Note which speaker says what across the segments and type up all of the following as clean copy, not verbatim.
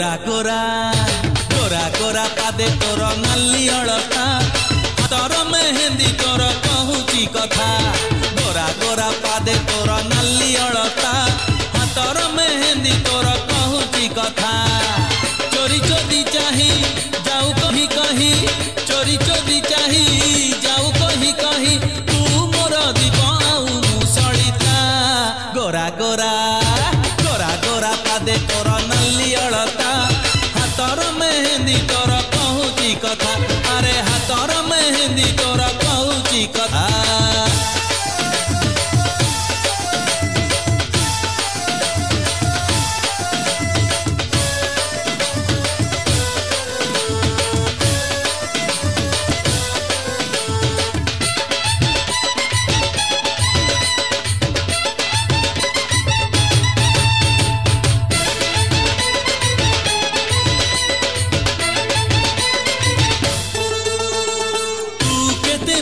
Speaker 1: गोरा गोरा गोरा गोरा पादे तोर नाली अलता तोर मेहंदी तोर कहूची कथा गोरा गोरा पादे तोर नाली अलता तोर मेहंदी तोर कहूची कथा चोरी चोरी चाही जाऊ कहीं कहीं चोरी चोरी चाही जाऊ कहीं कहीं तू मोर दीप आउ मुसलिता गोरा गोरा गोरा गोरा पादे तोर नाली अलता हाथर मेहंदी तोर कहूची कथा अरे हाथर मेहंदी तोर कहूची कथा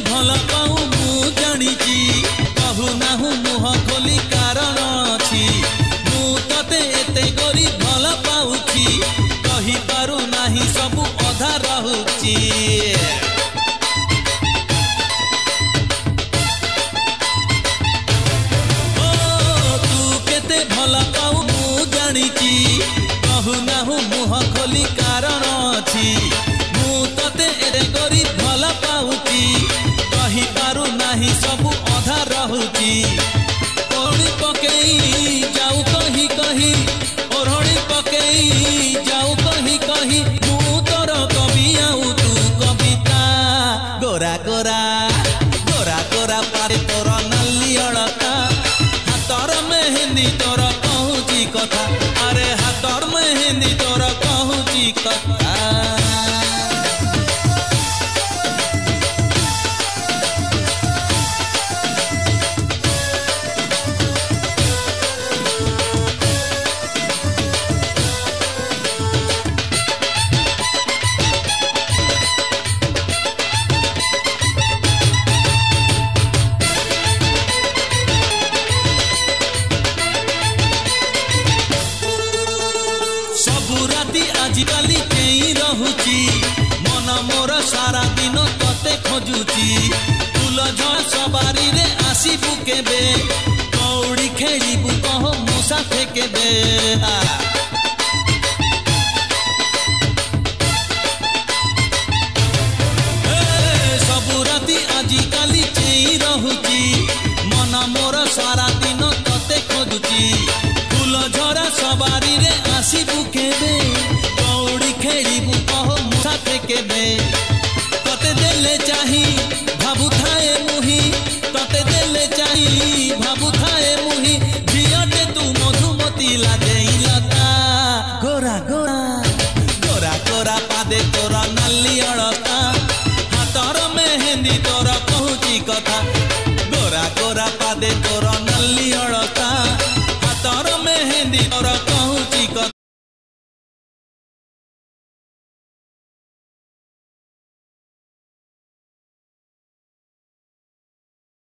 Speaker 1: भल पाऊ मु जानी कहू नाहू मुह खोली कारण अच्छी मु तते एते गरी भल पाऊची कही पारू नाही सबु अधा रहुची तू केते भल पाऊ मु जानी कहू नाहू मुह खोली कारण अच्छी मु तते एते गरी भल पाऊची कही पारू नाही सबु अधा रहुची ओढ़ी पकई जाऊ कही कही ओढ़ी पकई जाऊ कही कही मु तोर कवि आउ तू कविता गोरा गोरा गोरा गोरा पारे तोर नाली अलता हाथर मेहंदी तोर कहूची कथा अरे हाथर मेहंदी तोर कहूची कथा आजिकाली केई रहुची मन मोर सारा दिन तते खोजुची फूल झड़ सवारी रे आसीबु केबे कौड़ी खेलिबु कह मूसा फेकेबे सबु राती आजिकाली केई रहुची मन मोर सारा दिन तते खोजुची फूल झड़ा सवारी रे आसीबु केबे खेलिबु कह मूसा फेकेबे तते देले चाही भाबु थाए मुही तते देले चाही भाबु थाए मुही झियटे तू मधुमती लागेई लता गोरा गोरा गोरा गोरा पादे तोर नाली अलता हाथर मेहंदी तोर कहूची कथा गोरा गोरा पादे तोर नाली अलता हाथर मेहंदी तोर